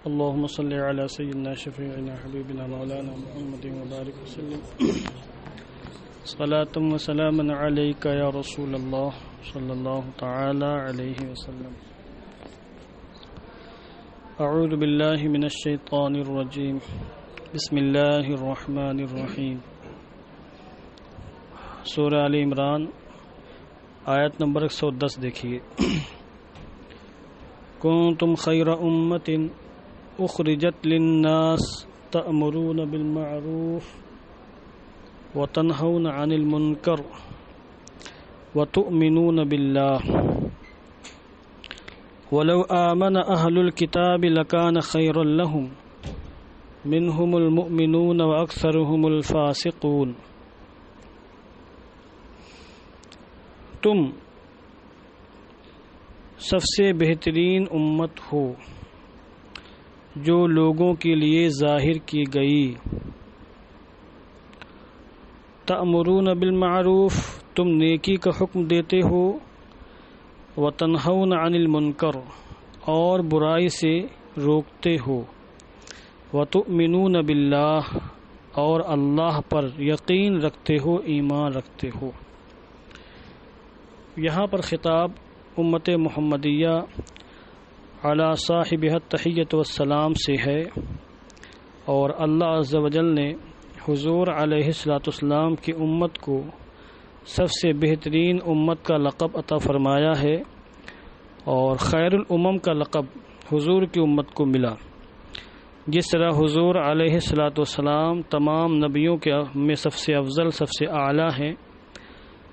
اللهم صل على سيدنا شفيعنا حبيبنا مولانا محمد وبارك وسلم صلاة وسلاما عليك يا رسول الله صلى الله تعالى عليه وسلم. أعوذ بالله من الشيطان الرجيم. بسم الله الرحمن الرحیم. سورہ آل عمران آیت نمبر 110 دیکھیے. کنتم خیر امۃ اخرجت للناس تأمرون بالمعروف وتنہون عن المنکر وتؤمنون باللہ ولو آمن اہل الکتاب لکان خیرا لہم منہم المؤمنون واکثرہم الفاسقون. تم سب سے بہترین امت ہو جو لوگوں کے لیے ظاہر کی گئی. تأمرون بالمعروف تم نیکی کا حکم دیتے ہو، وتنہون عن المنکر اور برائی سے روکتے ہو، وتؤمنون باللہ اور اللہ پر یقین رکھتے ہو، ایمان رکھتے ہو. یہاں پر خطاب امت محمدیہ علی صاحبہ التحیۃ والسلام سے ہے، اور اللہ عز و جل نے حضور علیہ الصلوۃ والسلام کی امت کو سب سے بہترین امت کا لقب عطا فرمایا ہے، اور خیر الامم کا لقب حضور کی امت کو ملا. جس طرح حضور علیہ الصلوۃ والسلام تمام نبیوں کے میں سب سے افضل، سب سے اعلیٰ ہیں،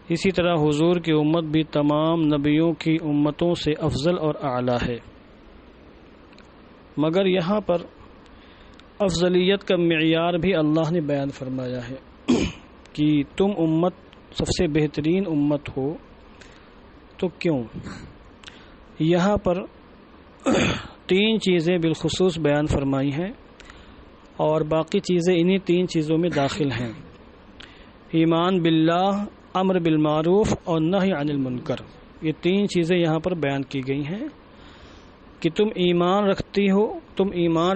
اسی طرح حضور کی امت بھی تمام نبیوں کی امتوں سے افضل اور اعلیٰ ہے. مگر یہاں پر افضلیت کا معیار بھی اللہ نے بیان فرمایا ہے کہ تم امت سب سے بہترین امت ہو. تو کیوں؟ یہاں پر 3 چیزیں بالخصوص بیان فرمائی ہیں، اور باقی چیزیں انہی 3 چیزوں میں داخل ہیں. ایمان باللہ، امر بالمعروف اور نہی عن المنکر. یہ 3 چیزیں یہاں پر بیان کی گئی ہیں کہ تم ایمان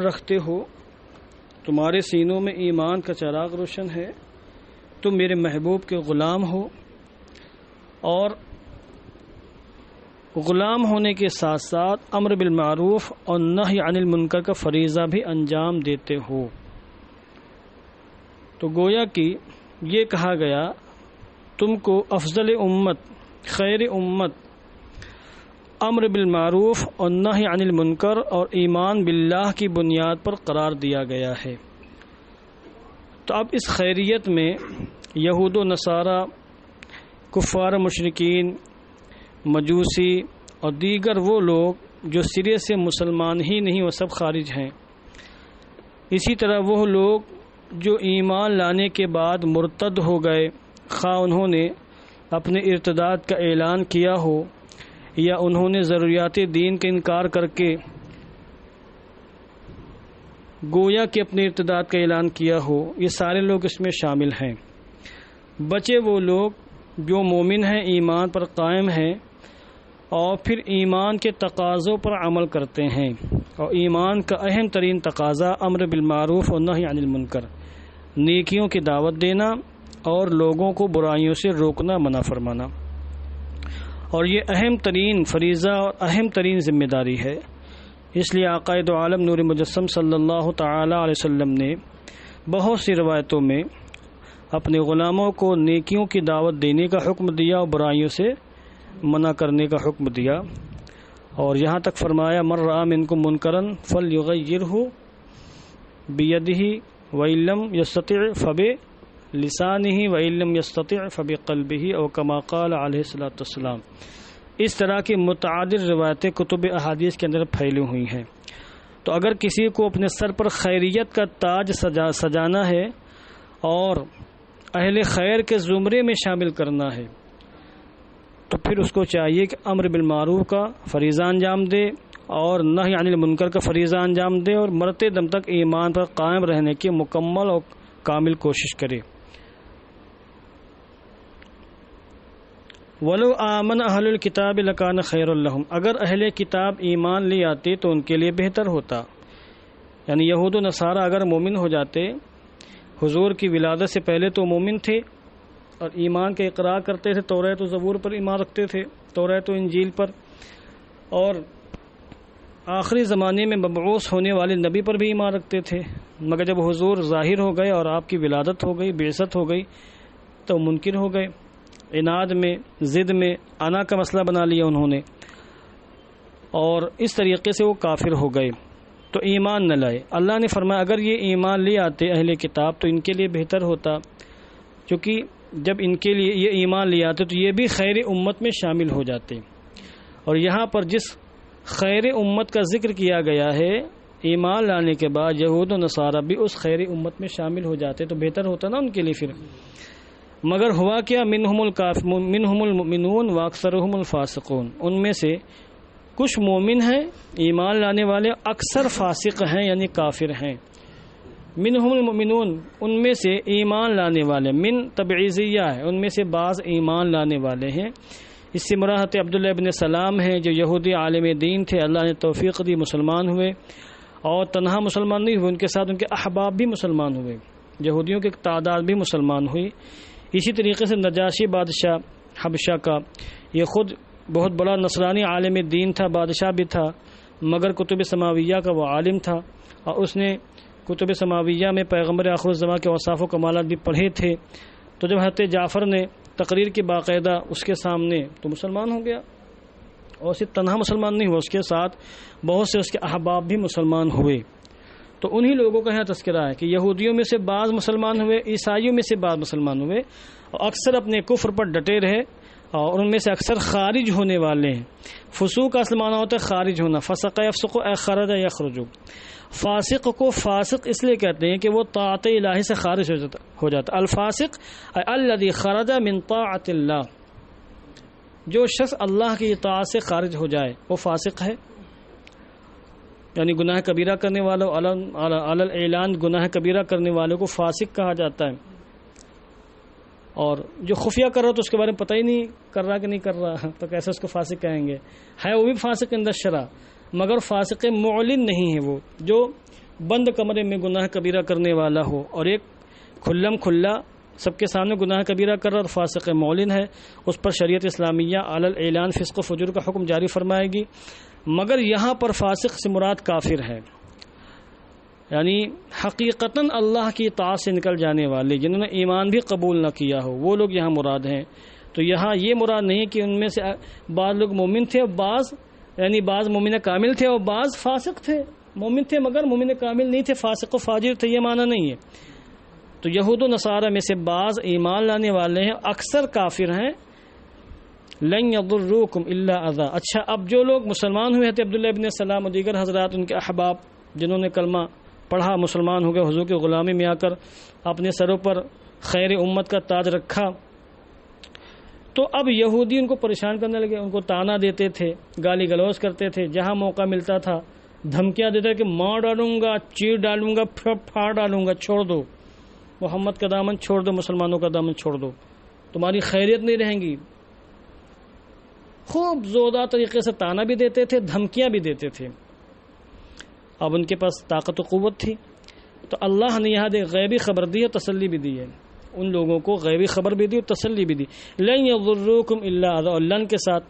رکھتے ہو، تمہارے سینوں میں ایمان کا چراغ روشن ہے، تم میرے محبوب کے غلام ہو، اور غلام ہونے کے ساتھ ساتھ امر بالمعروف اور نہی عن المنکر کا فریضہ بھی انجام دیتے ہو. تو گویا کہ یہ کہا گیا تم کو افضل امت، خیر امت، امر بالمعروف اور نہی عن المنکر اور ایمان باللہ کی بنیاد پر قرار دیا گیا ہے. تو اب اس خیریت میں یہود و نصارہ، کفار مشرکین، مجوسی اور دیگر وہ لوگ جو سرے سے مسلمان ہی نہیں، وہ سب خارج ہیں. اسی طرح وہ لوگ جو ایمان لانے کے بعد مرتد ہو گئے، خواہ انہوں نے اپنے ارتداد کا اعلان کیا ہو یا انہوں نے ضروریات دین کا انکار کر کے گویا کہ اپنے ارتداد کا اعلان کیا ہو، یہ سارے لوگ اس میں شامل ہیں. بچے وہ لوگ جو مومن ہیں، ایمان پر قائم ہیں، اور پھر ایمان کے تقاضوں پر عمل کرتے ہیں. اور ایمان کا اہم ترین تقاضا امر بالمعروف اور نہی عن المنکر، نیکیوں کی دعوت دینا اور لوگوں کو برائیوں سے روکنا، منع فرمانا. اور یہ اہم ترین فریضہ اور اہم ترین ذمہ داری ہے. اس لیے آقا دو عالم نور مجسم صلی اللہ تعالی علیہ وسلم نے بہت سی روایتوں میں اپنے غلاموں کو نیکیوں کی دعوت دینے کا حکم دیا اور برائیوں سے منع کرنے کا حکم دیا. اور یہاں تک فرمایا من رأى منکم منکرا فلیغیرہ بیدہ وإن لم یستطع فبلسانہ وإن لم یستطع فبقلبہ، او کما قال علیہ الصلوۃ والسلام. اس طرح کی متعدد روایتیں کتب احادیث کے اندر پھیلی ہوئی ہیں. تو اگر کسی کو اپنے سر پر خیریت کا تاج سجانا ہے اور اہل خیر کے زمرے میں شامل کرنا ہے، تو پھر اس کو چاہیے کہ امر بالمعروف کا فریضہ انجام دے اور نہی عن المنکر کا فریضہ انجام دے، اور مرتے دم تک ایمان پر قائم رہنے کی مکمل اور کامل کوشش کرے. ولو آمن اہل الکتاب لکان خیر لہم، اگر اہل کتاب ایمان لے آتے تو ان کے لیے بہتر ہوتا. یعنی یہود و نصارہ اگر مومن ہو جاتے، حضور کی ولادت سے پہلے تو مومن تھے اور ایمان کا اقرار کرتے تھے، توریت و زبور پر ایمان رکھتے تھے، توریت و انجیل پر، اور آخری زمانے میں مبعوث ہونے والے نبی پر بھی ایمان رکھتے تھے، مگر جب حضور ظاہر ہو گئے اور آپ کی ولادت ہو گئی، بعثت ہو گئی، تو منکر ہو گئے، عناد میں، ضد میں، انا کا مسئلہ بنا لیا انہوں نے، اور اس طریقے سے وہ کافر ہو گئے، تو ایمان نہ لائے۔ اللہ نے فرمایا اگر یہ ایمان لے آتے اہل کتاب تو ان کے لیے بہتر ہوتا، کیونکہ جب ان کے لیے یہ ایمان لے آتے تو یہ بھی خیر امت میں شامل ہو جاتے، اور یہاں پر جس خیر امت کا ذکر کیا گیا ہے، ایمان لانے کے بعد یہود و نصارہ بھی اس خیر امت میں شامل ہو جاتے تو بہتر ہوتا نا ان کے لیے۔ پھر مگر ہوا کیا، منہم المؤمنون واکثرہم الفاسقون، ان میں سے کچھ مومن ہیں ایمان لانے والے، اکثر فاسق ہیں یعنی کافر ہیں۔ منہم المؤمنون، ان میں سے ایمان لانے والے، من تبعیضیہ ہے، ان میں سے بعض ایمان لانے والے ہیں۔ اس سے مراد عبداللہ ابن سلام ہیں جو یہودی عالم دین تھے، اللہ نے توفیق دی، مسلمان ہوئے، اور تنہا مسلمان نہیں ہوئے، ان کے ساتھ ان کے احباب بھی مسلمان ہوئے، یہودیوں کی تعداد بھی مسلمان ہوئی۔ اسی طریقے سے نجاشی بادشاہ حبشہ کا، یہ خود بہت بڑا نصرانی عالم دین تھا، بادشاہ بھی تھا، مگر کتب سماویہ کا وہ عالم تھا، اور اس نے کتب سماویہ میں پیغمبر آخر الزمان کے اوصاف و کمالات بھی پڑھے تھے، تو جب حضرت جعفر نے تقریر کی باقاعدہ اس کے سامنے تو مسلمان ہو گیا، اور صرف تنہا مسلمان نہیں ہوا، اس کے ساتھ بہت سے اس کے احباب بھی مسلمان ہوئے۔ تو انہی لوگوں کا یہاں تذکرہ ہے کہ یہودیوں میں سے بعض مسلمان ہوئے، عیسائیوں میں سے بعض مسلمان ہوئے، اور اکثر اپنے کفر پر ڈٹے رہے، اور ان میں سے اکثر خارج ہونے والے ہیں۔ فسوق کا اصل معنی ہوتا ہے خارج ہونا، فسق یفسق اے خرج یخرج۔ فاسق کو فاسق اس لیے کہتے ہیں کہ وہ طاعت الہی سے خارج ہو جاتا۔ الفاسق الذی خرج من طاعت اللہ، جو شخص اللہ کی اطاعت سے خارج ہو جائے وہ فاسق ہے، یعنی گناہ کبیرہ کرنے والوں، علی الاعلان گناہ کبیرہ کرنے والوں کو فاسق کہا جاتا ہے، اور جو خفیہ کر رہا تو اس کے بارے میں پتہ ہی نہیں کر رہا کہ نہیں کر رہا تو کیسے اس کو فاسق کہیں گے، ہے وہ بھی فاسق اندر شرع، مگر فاسق معلن نہیں ہے، وہ جو بند کمرے میں گناہ کبیرہ کرنے والا ہو، اور ایک کھلم کھلا سب کے سامنے گناہ کبیرہ کر رہا تو فاسق معلن ہے، اس پر شریعت اسلامیہ علی الاعلان فسق و فجور کا حکم جاری فرمائے گی۔ مگر یہاں پر فاسق سے مراد کافر ہے، یعنی حقیقتاً اللہ کی اطاعت سے نکل جانے والے، جنہوں نے ایمان بھی قبول نہ کیا ہو، وہ لوگ یہاں مراد ہیں۔ تو یہاں یہ مراد نہیں کہ ان میں سے بعض لوگ مومن تھے اور بعض مومن کامل تھے اور بعض فاسق تھے، مومن تھے مگر مومن کامل نہیں تھے، فاسق و فاجر تھے، یہ معنی نہیں ہے۔ تو یہود و نصارہ میں سے بعض ایمان لانے والے ہیں، اکثر کافر ہیں۔ لن یضروکم الا اذى۔ اچھا، اب جو لوگ مسلمان ہوئے تھے، عبداللہ ابن سلام اور دیگر حضرات، ان کے احباب جنہوں نے کلمہ پڑھا، مسلمان ہو گئے، حضور کی غلامی میں آ کر اپنے سروں پر خیر امت کا تاج رکھا، تو اب یہودی ان کو پریشان کرنے لگے، ان کو تانا دیتے تھے، گالی گلوز کرتے تھے، جہاں موقع ملتا تھا دھمکیاں دیتے کہ مار ڈالوں گا، چیر ڈالوں گا، پھاڑ ڈالوں گا، چھوڑ دو محمد کا دامن، چھوڑ دو مسلمانوں کا دامن، چھوڑ دو، تمہاری خیریت نہیں رہیں گی۔ خوب زوردار طریقے سے تانا بھی دیتے تھے، دھمکیاں بھی دیتے تھے۔ اب ان کے پاس طاقت و قوت تھی، تو اللہ نے یہاں غیبی خبر دی ہے، تسلی بھی دی ہے، ان لوگوں کو غیبی خبر بھی دی اور تسلی بھی دی۔ لن یضروکم الا اذى، اور لن کے ساتھ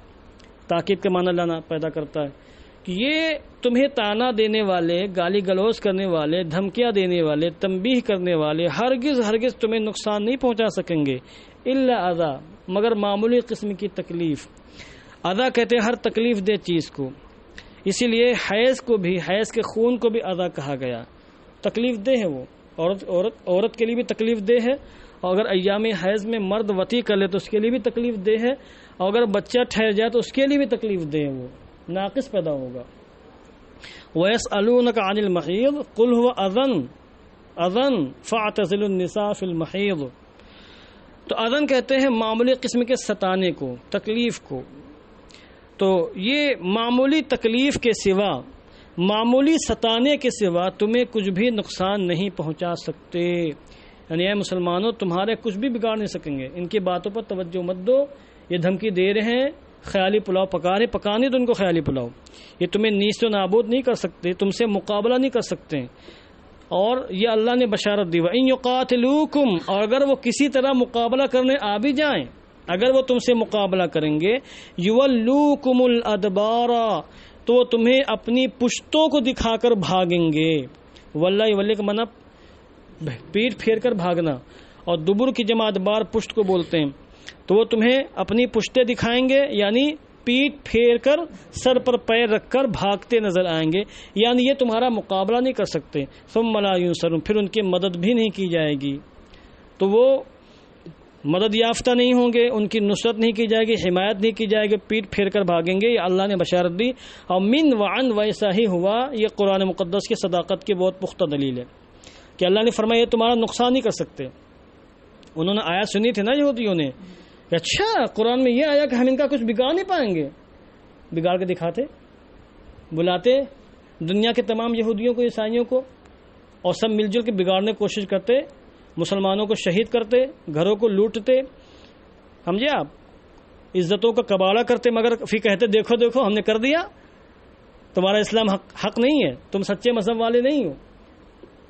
تاکید کا معنی لانا پیدا کرتا ہے کہ یہ تمہیں تانا دینے والے، گالی گلوز کرنے والے، دھمکیاں دینے والے، تنبیہ کرنے والے ہرگز تمہیں نقصان نہیں پہنچا سکیں گے، الا اذى، مگر معمولی قسم کی تکلیف۔ اذى کہتے ہیں ہر تکلیف دہ چیز کو، اسی لیے حیض کو بھی، حیض کے خون کو بھی اذى کہا گیا، تکلیف دہ ہے وہ، عورت کے لیے بھی تکلیف دہ ہے، اور اگر ایام حیض میں مرد وطی کر لے تو اس کے لیے بھی تکلیف دہ ہے، اور اگر بچہ ٹھہر جائے تو اس کے لیے بھی تکلیف دہ ہے، وہ ناقص پیدا ہوگا۔ وَيَسْأَلُونَكَ عَنِ الْمَحِيضِ قُلْ هُوَ أَذًى فَاعْتَزِلُوا النِّسَاءَ فِي الْمَحِيضِ۔ تو اذن کہتے ہیں معمولی قسم کے ستانے کو، تکلیف کو۔ تو یہ معمولی تکلیف کے سوا، معمولی ستانے کے سوا تمہیں کچھ بھی نقصان نہیں پہنچا سکتے، یعنی اے مسلمانوں تمہارے کچھ بھی بگاڑ نہیں سکیں گے، ان کی باتوں پر توجہ مت دو، یہ دھمکی دے رہے ہیں خیالی پلاؤ پکا رہے، پکانے تو ان کو خیالی پلاؤ، یہ تمہیں نیست و نابود نہیں کر سکتے، تم سے مقابلہ نہیں کر سکتے۔ اور یہ اللہ نے بشارت دی، وَإِن يُقَاتِلُوكُمْ، اور اگر وہ کسی طرح مقابلہ کرنے آ بھی جائیں، اگر وہ تم سے مقابلہ کریں گے، يُوَلُّوكُمُ الْأَدْبَارَ، تو وہ تمہیں اپنی پشتوں کو دکھا کر بھاگیں گے۔ واللہ ولی کا مطلب پیٹ پھیر کر بھاگنا، اور دبر کی جمع ادبار پشت کو بولتے ہیں، تو وہ تمہیں اپنی پشتیں دکھائیں گے، یعنی پیٹ پھیر کر سر پر پیر رکھ کر بھاگتے نظر آئیں گے، یعنی یہ تمہارا مقابلہ نہیں کر سکتے۔ ثم لا ينصرون، پھر ان کی مدد بھی نہیں کی جائے گی، تو وہ مدد یافتہ نہیں ہوں گے، ان کی نصرت نہیں کی جائے گی، حمایت نہیں کی جائے گی، پیٹ پھیر کر بھاگیں گے۔ یہ اللہ نے بشارت دی، اور من وعن ویسا ہی ہوا۔ یہ قرآن مقدس کی صداقت کی بہت پختہ دلیل ہے کہ اللہ نے فرمایا یہ تمہارا نقصان نہیں کر سکتے۔ انہوں نے آیات سنی تھی نا یہودیوں نے کہ اچھا قرآن میں یہ آیا کہ ہم ان کا کچھ بگاڑ نہیں پائیں گے، بگاڑ کے دکھاتے، بلاتے دنیا کے تمام یہودیوں کو، عیسائیوں کو، اور سب مل جل کے بگاڑنے کی کوشش کرتے، مسلمانوں کو شہید کرتے، گھروں کو لوٹتے، سمجھے آپ، عزتوں کا کباڑہ کرتے، مگر پھر کہتے دیکھو دیکھو ہم نے کر دیا، تمہارا اسلام حق نہیں ہے، تم سچے مذہب والے نہیں ہو،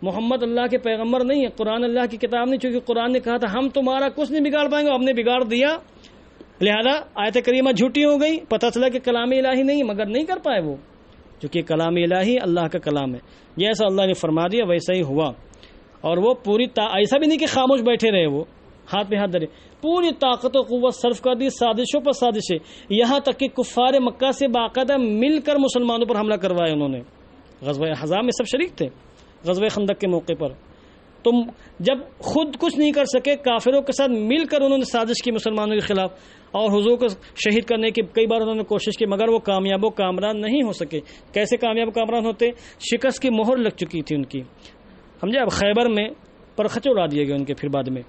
محمد اللہ کے پیغمبر نہیں ہے، قرآن اللہ کی کتاب نہیں، چونکہ قرآن نے کہا تھا ہم تمہارا کچھ نہیں بگاڑ پائیں گے، ہم نے بگاڑ دیا، لہذا آیت کریمہ جھوٹی ہو گئی۔ پتہ چلا کہ کلام الہی نہیں، مگر نہیں کر پائے وہ، چونکہ کلام الہی اللہ کا کلام ہے، جیسا اللہ نے فرما دیا ویسا ہی ہوا۔ اور وہ پوری ایسا بھی نہیں کہ خاموش بیٹھے رہے، وہ ہاتھ میں ہاتھ دھرے، پوری طاقت و قوت صرف کر دی، سازشوں پر سازشیں، یہاں تک کہ کفار مکہ سے باقاعدہ مل کر مسلمانوں پر حملہ کروایا انہوں نے۔ غزوہ احزاب میں سب شریک تھے، غزوہ خندق کے موقع پر، تم جب خود کچھ نہیں کر سکے، کافروں کے ساتھ مل کر انہوں نے سازش کی مسلمانوں کے خلاف، اور حضور کو شہید کرنے کی کئی بار انہوں نے کوشش کی، مگر وہ کامیاب و کامران نہیں ہو سکے۔ کیسے کامیاب و کامران ہوتے؟ شکست کی مہر لگ چکی تھی ان کی، سمجھے؟ اب خیبر میں پرخچے اڑا دیے گئے ان کے، پھر بعد میں۔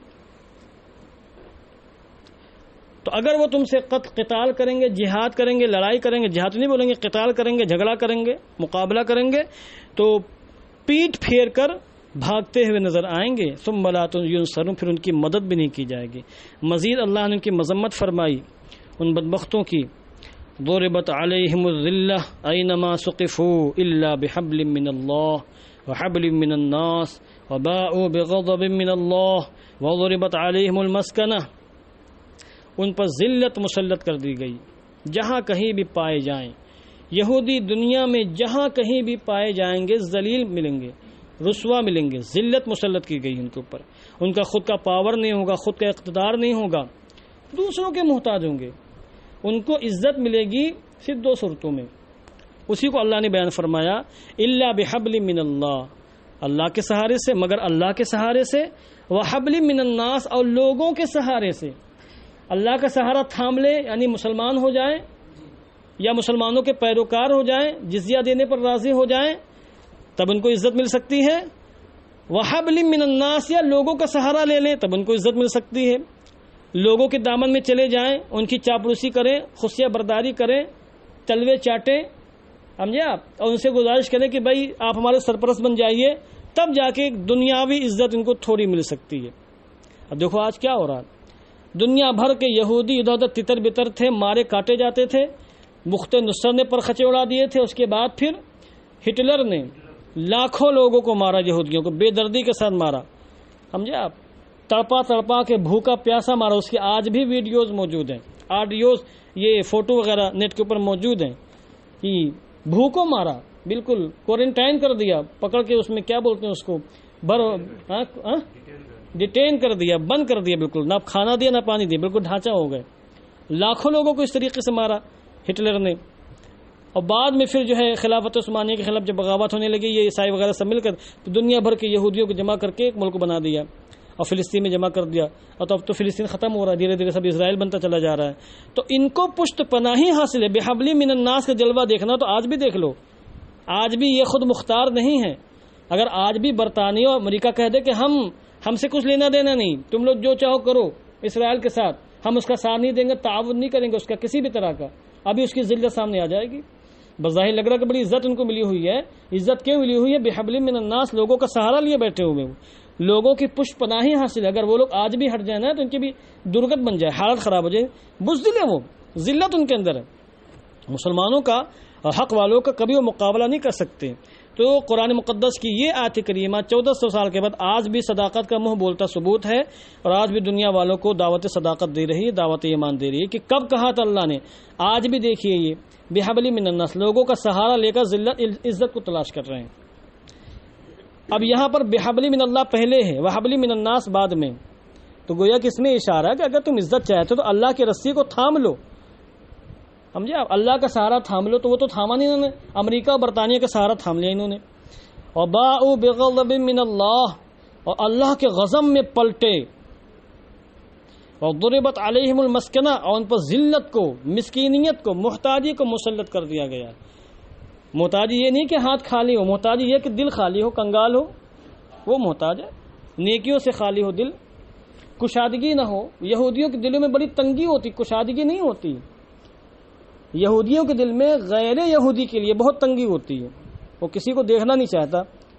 تو اگر وہ تم سے قتال کریں گے، جہاد کریں گے، لڑائی کریں گے، جہاد نہیں بولیں گے، قتال کریں گے، جھگڑا کریں گے، مقابلہ کریں گے، تو پیٹ پھیر کر بھاگتے ہوئے نظر آئیں گے۔ ثم لا ينصرون، پھر ان کی مدد بھی نہیں کی جائے گی۔ مزید اللہ نے ان کی مذمت فرمائی ان بدبختوں کی، ضربت علیہم الذلہ اینما ثقفوا الا بحبل من اللہ وحبل من الناس وباءوا بغضب من اللہ وضربت علیہم المسکنہ، ان پر ذلت مسلط کر دی گئی جہاں کہیں بھی پائے جائیں۔ یہودی دنیا میں جہاں کہیں بھی پائے جائیں گے ذلیل ملیں گے، رسوا ملیں گے، ذلت مسلط کی گئی ان کے اوپر، ان کا خود کا پاور نہیں ہوگا، خود کا اقتدار نہیں ہوگا، دوسروں کے محتاج ہوں گے۔ ان کو عزت ملے گی صرف دو صورتوں میں، اسی کو اللہ نے بیان فرمایا، الا بحبل من اللہ، اللہ کے سہارے سے، مگر اللہ کے سہارے سے، وحبل من الناس، اور لوگوں کے سہارے سے۔ اللہ کا سہارا تھام لے یعنی مسلمان ہو جائیں یا مسلمانوں کے پیروکار ہو جائیں، جزیہ دینے پر راضی ہو جائیں، تب ان کو عزت مل سکتی ہے۔ وحبل من الناس، یا لوگوں کا سہارا لے لیں تب ان کو عزت مل سکتی ہے۔ لوگوں کے دامن میں چلے جائیں، ان کی چاپلوسی کریں، خفیہ برداری کریں، تلوے چاٹیں، سمجھے آپ، اور ان سے گزارش کریں کہ بھائی آپ ہمارے سرپرست بن جائیے، تب جا کے دنیاوی عزت ان کو تھوڑی مل سکتی ہے۔ اب دیکھو آج کیا ہو رہا ہے، دنیا بھر کے یہودی ادھر ادھر تتر بتر تھے، مارے کاٹے جاتے تھے، بخت نصر نے پرخچے اڑا دیے تھے، اس کے بعد پھر ہٹلر نے لاکھوں لوگوں کو مارا، یہودیوں کو بے دردی کے ساتھ مارا، سمجھے آپ، تڑپا تڑپا کے بھوکا پیاسا مارا۔ اس کے آج بھی ویڈیوز موجود ہیں، آڈیوز، یہ فوٹو وغیرہ نیٹ کے اوپر موجود ہیں کہ بھوکوں مارا، بالکل کوارنٹائن کر دیا، پکڑ کے اس میں کیا بولتے ہیں اس کو، ڈیٹین کر دیا، بند کر دیا، بالکل نہ کھانا دیا نہ پانی دیا، بالکل ڈھانچہ ہو گئے۔ لاکھوں لوگوں کو اس طریقے سے مارا ہٹلر نے، اور بعد میں پھر جو ہے خلافت عثمانیہ کے خلاف جب بغاوت ہونے لگی، یہ عیسائی وغیرہ سب مل کر دنیا بھر کے یہودیوں کو جمع کر کے ایک ملک بنا دیا اور فلسطین میں جمع کر دیا، اور تو اب تو فلسطین ختم ہو رہا ہے، دھیرے دھیرے سب اسرائیل بنتا چلا جا رہا ہے۔ تو ان کو پشت پناہی حاصل ہے، بحبل من الناس کا جلوہ دیکھنا تو آج بھی دیکھ لو، آج بھی یہ خود مختار نہیں ہے۔ اگر آج بھی برطانیہ اور امریکہ کہہ دے کہ ہم سے کچھ لینا دینا نہیں، تم لوگ جو چاہو کرو اسرائیل کے ساتھ، ہم اس کا ساتھ نہیں دیں گے، تعاون نہیں کریں گے اس کا کسی بھی طرح کا، ابھی اس کی ذلت سامنے آ جائے گی۔ بظاہر لگ رہا کہ بڑی عزت ان کو ملی ہوئی ہے، عزت کیوں ملی ہوئی ہے؟ بحبل من الناس، لوگوں کا سہارا لیے بیٹھے ہوئے، لوگوں کی پشت پناہی حاصل ہے۔ اگر وہ لوگ آج بھی ہٹ جائیں نا تو ان کی بھی درگت بن جائے، حالت خراب ہو جائے، بزدل ہے وہ، ذلت ان کے اندر ہے. مسلمانوں کا حق والوں کا کبھی وہ مقابلہ نہیں کر سکتے. تو قرآن مقدس کی یہ آیت کریمہ 1400 سال کے بعد آج بھی صداقت کا منہ بولتا ثبوت ہے، اور آج بھی دنیا والوں کو دعوت صداقت دے رہی ہے، دعوت ایمان دے رہی ہے کہ کب کہا تھا اللہ نے. آج بھی دیکھیے یہ بحبل من الناس، لوگوں کا سہارا لے کر ذلت عزت کو تلاش کر رہے ہیں. اب یہاں پر بحبل من اللہ پہلے ہے، وحبل من الناس بعد میں. تو گویا کہ اس میں اشارہ ہے کہ اگر تم عزت چاہتے ہو تو اللہ کی رسی کو تھام لو. سمجھے آپ، اللہ کا سہارا تھام لو. تو وہ تو تھاما نہیں انہوں نے، امریکہ اور برطانیہ کا سہارا تھام لیا انہوں نے. اور باءوا بغضب من اللہ، اور اللہ کے غضب میں پلٹے. اور ضربت علیہم المسکنہ، اور ان پر ذلت کو، مسکینیت کو، محتاجی کو مسلط کر دیا گیا. محتاجی یہ نہیں کہ ہاتھ خالی ہو، محتاجی یہ کہ دل خالی ہو، کنگال ہو، وہ محتاج ہے. نیکیوں سے خالی ہو دل، کشادگی نہ ہو. یہودیوں کے دلوں میں بڑی تنگی ہوتی، کشادگی نہیں ہوتی. یہودیوں کے دل میں غیر یہودی کے لیے بہت تنگی ہوتی ہے، وہ کسی کو دیکھنا نہیں چاہتا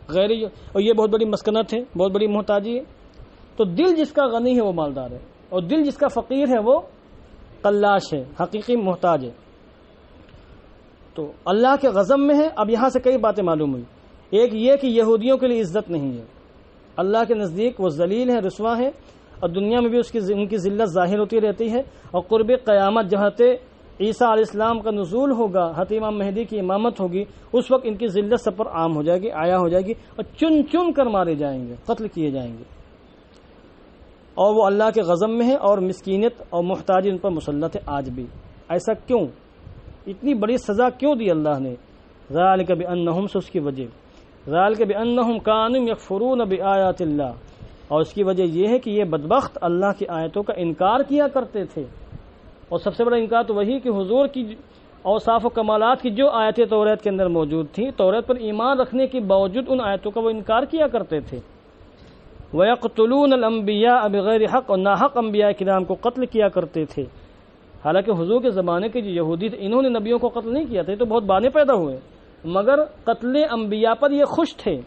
غیر، اور یہ بہت بڑی مسکنت ہے، بہت بڑی محتاجی ہے. تو دل جس کا غنی ہے وہ مالدار ہے، اور دل جس کا فقیر ہے وہ قلاش ہے، حقیقی محتاج ہے. تو اللہ کے غضب میں ہے. اب یہاں سے کئی باتیں معلوم ہوئی. ایک یہ کہ یہودیوں کے لیے عزت نہیں ہے، اللہ کے نزدیک وہ ذلیل ہے، رسوا ہے، اور دنیا میں بھی ان کی ذلت ظاہر ہوتی رہتی ہے. اور قرب قیامت جہاں عیسیٰ علیہ السلام کا نزول ہوگا، امام مہدی کی امامت ہوگی، اس وقت ان کی ذلت سب پر عام ہو جائے گی، آیا ہو جائے گی، اور چن چن کر مارے جائیں گے، قتل کیے جائیں گے. اور وہ اللہ کے غضب میں ہے، اور مسکینت اور محتاجی ان پر مسلط ہے آج بھی. ایسا کیوں؟ اتنی بڑی سزا کیوں دی اللہ نے؟ ذالک بانہم، سے اس کی وجہ، ذالک بانہم کانوا یکفرون بآیات اللہ، اور اس کی وجہ یہ ہے کہ یہ بدبخت اللہ کی آیتوں کا انکار کیا کرتے تھے. اور سب سے بڑا انکار تو وہی کہ حضور کی اوصاف و کمالات کی جو آیتیں توریت کے اندر موجود تھیں، توریت پر ایمان رکھنے کے باوجود ان آیتوں کا وہ انکار کیا کرتے تھے. وَيَقْتُلُونَ الْأَنْبِيَاءَ بِغَيْرِ حق، اور ناحق انبیاء کرام کو قتل کیا کرتے تھے. حالانکہ حضور کے زمانے کے جو یہودی تھے انہوں نے نبیوں کو قتل نہیں کیا تھا، تو بہت بانے پیدا ہوئے، مگر قتل انبیاء پر یہ خوش تھے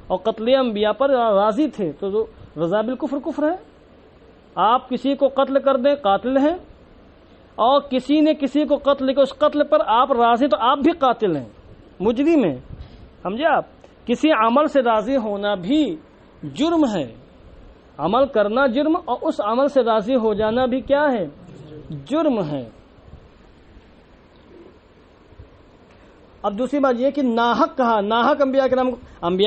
اور قتل انبیاء پر راضی تھے. تو رضا بالکفر کفر ہے. آپ کسی کو قتل کر دیں، قاتل ہیں، اور کسی نے کسی کو قتل کیا، اس قتل پر آپ راضی، تو آپ بھی قاتل ہیں، مجرم ہیں. سمجھے آپ، کسی عمل سے راضی ہونا بھی جرم ہے. عمل کرنا جرم، اور اس عمل سے راضی ہو جانا بھی کیا ہے؟ جرم ہے. اب دوسری بات یہ کہ ناحق کہا، ناحق انبیاء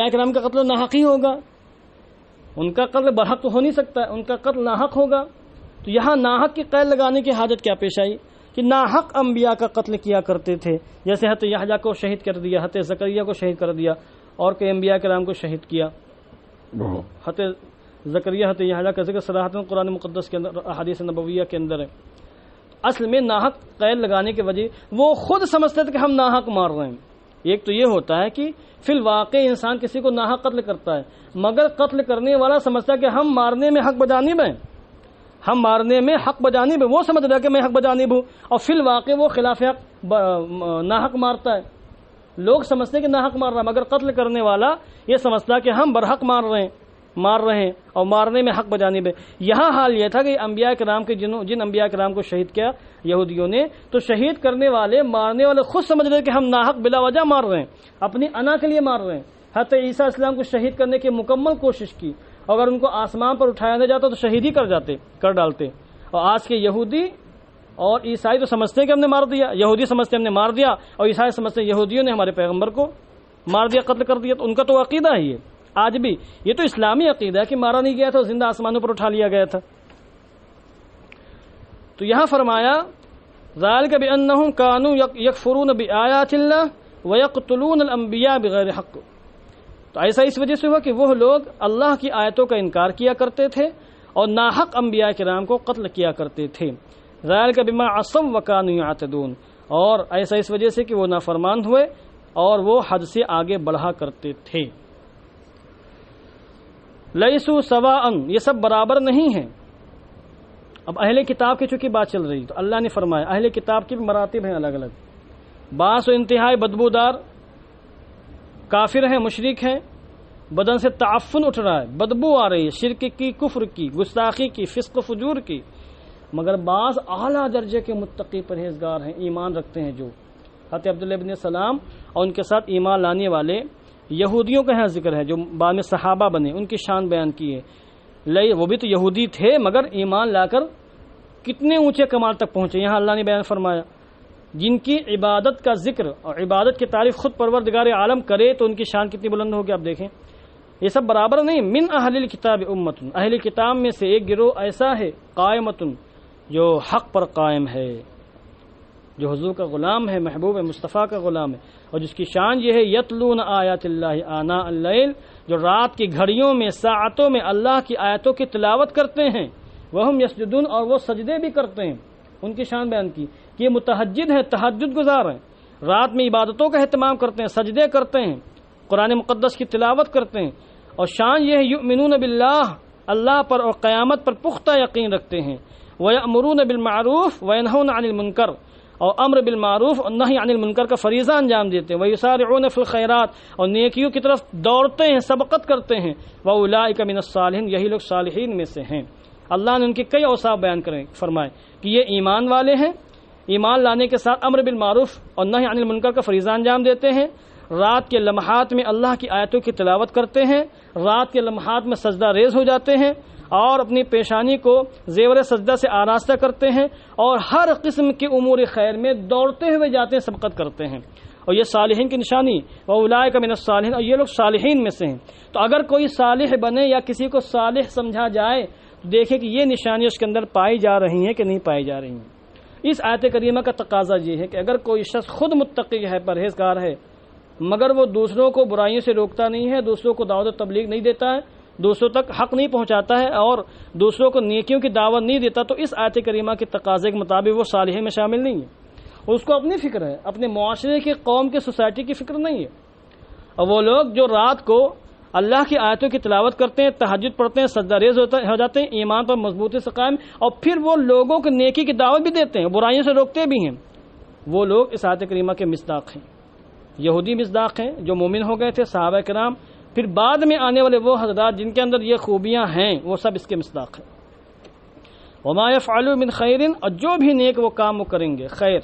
کرام کا قتل ناحق ہی ہوگا. ان کا قتل برحق تو ہو نہیں سکتا ہے، ان کا قتل ناحق ہوگا. تو یہاں ناحق کی قید لگانے کی حاجت کیا پیش آئی کہ ناحق انبیاء کا قتل کیا کرتے تھے؟ جیسے حضرت یحییٰ کو شہید کر دیا، حضرت زکریا کو شہید کر دیا، اور کئی انبیاء کرام کو شہید کیا. حضرت زکریا، حضرت یحییٰ کا ذکر صراحتاً قرآن مقدس کے اندر، احادیث نبویہ کے اندر ہے. اصل میں ناحق قید لگانے کی وجہ وہ خود سمجھتے تھے کہ ہم ناحق مار رہے ہیں. ایک تو یہ ہوتا ہے کہ فی الواقع انسان کسی کو ناحق قتل کرتا ہے، مگر قتل کرنے والا سمجھتا ہے کہ ہم مارنے میں حق بجانب ہیں، ہم مارنے میں حق بجانب ہے، وہ سمجھ رہا ہے کہ میں حق بجانب ہوں، اور فی الواقع وہ خلاف حق ناحق مارتا ہے. لوگ سمجھتے ہیں کہ ناحق مار رہا ہے، مگر قتل کرنے والا یہ سمجھتا ہے کہ ہم برحق مار رہے ہیں اور مارنے میں حق بجانب ہے. یہاں حال یہ تھا کہ انبیاء کرام کے جن انبیاء کرام کو شہید کیا یہودیوں نے، تو شہید کرنے والے، مارنے والے خود سمجھ رہے کہ ہم ناحق بلا وجہ مار رہے ہیں، اپنی انا کے لیے مار رہے ہیں. حضرت عیسیٰ اسلام کو شہید کرنے کی مکمل کوشش کی، اگر ان کو آسمان پر اٹھایا نہ جاتا تو شہید ہی کر ڈالتے. اور آج کے یہودی اور عیسائی تو سمجھتے ہیں کہ ہم نے مار دیا، یہودی سمجھتے ہیں ہم نے مار دیا، اور عیسائی سمجھتے ہیں یہودیوں نے ہمارے پیغمبر کو مار دیا، قتل کر دیا. تو ان کا تو عقیدہ ہے یہ آج بھی، یہ تو اسلامی عقیدہ ہے کہ مارا نہیں گیا تھا، زندہ آسمانوں پر اٹھا لیا گیا تھا. تو یہاں فرمایا ذالک بانہم کانوا یکفرون بآیات اللہ ویقتلون الانبیاء بغیر حق. تو ایسا اس وجہ سے ہوا کہ وہ لوگ اللہ کی آیتوں کا انکار کیا کرتے تھے اور ناحق انبیاء کرام کو قتل کیا کرتے تھے. ذالک بما عصوا وکانوا یعتدون، اور ایسا اس وجہ سے کہ وہ نافرمان ہوئے اور وہ حد سے آگے بڑھا کرتے تھے. لیسوا سواء، یہ سب برابر نہیں ہیں. اب اہل کتاب کی چونکہ بات چل رہی تو اللہ نے فرمایا اہل کتاب کی بھی مراتب ہیں الگ الگ. بعض انتہائی بدبودار کافر ہیں، مشرک ہیں، بدن سے تعفن اٹھ رہا ہے، بدبو آ رہی ہے، شرک کی، کفر کی، گستاخی کی، فسق و فجور کی. مگر بعض اعلیٰ درجے کے متقی پرہیزگار ہیں، ایمان رکھتے ہیں جو حضرت عبداللہ ابن سلام اور ان کے ساتھ ایمان لانے والے یہودیوں کا یہاں ذکر ہے جو بعد میں صحابہ بنے، ان کی شان بیان کی ہے۔ وہ بھی تو یہودی تھے مگر ایمان لا کر کتنے اونچے کمال تک پہنچے، یہاں اللہ نے بیان فرمایا جن کی عبادت کا ذکر اور عبادت کی تعریف خود پروردگار عالم کرے تو ان کی شان کتنی بلند ہوگی۔ آپ دیکھیں یہ سب برابر نہیں۔ من اہل الکتاب امتن، اہل کتاب میں سے ایک گروہ ایسا ہے قائمتن جو حق پر قائم ہے، جو حضور کا غلام ہے، محبوب مصطفیٰ کا غلام ہے، اور جس کی شان یہ ہے یتلون آیات اللہ آناء اللیل، جو رات کی گھڑیوں میں ساعتوں میں اللہ کی آیتوں کی تلاوت کرتے ہیں، وہم یسجدون، اور وہ سجدے بھی کرتے ہیں۔ ان کی شان بیان کی کہ یہ متہجد ہیں، تہجد گزار ہیں، رات میں عبادتوں کا اہتمام کرتے ہیں، سجدے کرتے ہیں، قرآن مقدس کی تلاوت کرتے ہیں، اور شان یہ ہے یؤمنون باللہ، اللہ پر اور قیامت پر پختہ یقین رکھتے ہیں، وَيَأْمُرُونَ بِالْمَعْرُوفِ وَيَنْهَوْنَ عَنِ الْمُنْكَرِ، اور امر بالمعروف اور نہی عن المنکر کا فریضہ انجام دیتے ہیں، وَيُسَارِعُونَ فِي الْخَيْرَاتِ، اور نیکیوں کی طرف دوڑتے ہیں، سبقت کرتے ہیں، وَأُولَٰئِكَ مِنَ الصَّالِحِينَ، یہی لوگ صالحین میں سے ہیں۔ اللہ نے ان کے کئی اوصاف بیان فرمائے کہ یہ ایمان والے ہیں، ایمان لانے کے ساتھ امر بالمعروف اور نہی عن المنکر کا فریضہ انجام دیتے ہیں، رات کے لمحات میں اللہ کی آیتوں کی تلاوت کرتے ہیں، رات کے لمحات میں سجدہ ریز ہو جاتے ہیں اور اپنی پیشانی کو زیور سجدہ سے آراستہ کرتے ہیں، اور ہر قسم کے امور خیر میں دوڑتے ہوئے جاتے ہیں، سبقت کرتے ہیں، اور یہ صالحین کی نشانی وَأُولَٰئِكَ مِنَ الصَّالِحِينَ، اور یہ لوگ صالحین میں سے ہیں۔ تو اگر کوئی صالح بنے یا کسی کو صالح سمجھا جائے تو دیکھیں کہ یہ نشانیاں اس کے اندر پائی جا رہی ہیں کہ نہیں پائی جا رہی ہیں۔ اس آیت کریمہ کا تقاضا یہ ہے کہ اگر کوئی شخص خود متقی ہے، پرہیزگار ہے، مگر وہ دوسروں کو برائیوں سے روکتا نہیں ہے، دوسروں کو دعوت و تبلیغ نہیں دیتا ہے، دوسروں تک حق نہیں پہنچاتا ہے اور دوسروں کو نیکیوں کی دعوت نہیں دیتا، تو اس آیت کریمہ کے تقاضے کے مطابق وہ صالحین میں شامل نہیں ہے۔ اس کو اپنی فکر ہے، اپنے معاشرے کی، قوم کی، سوسائٹی کی فکر نہیں ہے۔ اور وہ لوگ جو رات کو اللہ کی آیتوں کی تلاوت کرتے ہیں، تہجد پڑھتے ہیں، سجدہ ریز ہو جاتے ہیں، ایمان پر مضبوطی سے قائم، اور پھر وہ لوگوں کو نیکی کی دعوت بھی دیتے ہیں، برائیوں سے روکتے بھی ہیں، وہ لوگ اس آیت کریمہ کے مصداق ہیں، یہودی مصداق ہیں جو مومن ہو گئے تھے، صحابہ کرام، پھر بعد میں آنے والے وہ حضرات جن کے اندر یہ خوبیاں ہیں، وہ سب اس کے مصداق ہیں۔ وما يفعلوا من خیر، اور جو بھی نیک وہ کام وہ کریں گے، خیر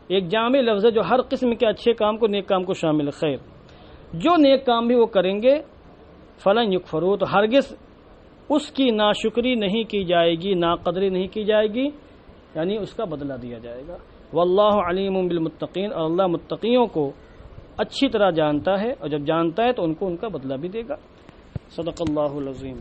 ایک جامع لفظ ہے جو ہر قسم کے اچھے کام کو، نیک کام کو شامل ہے، خیر جو نیک کام بھی وہ کریں گے، فلن یکفروا، تو ہرگز اس کی ناشکری نہیں کی جائے گی، ناقدری نہیں کی جائے گی، یعنی اس کا بدلہ دیا جائے گا۔ واللہ علیم بالمتقین، اور اللہ متقیوں کو اچھی طرح جانتا ہے، اور جب جانتا ہے تو ان کو ان کا بدلہ بھی دے گا۔ صدق اللہ العظیم۔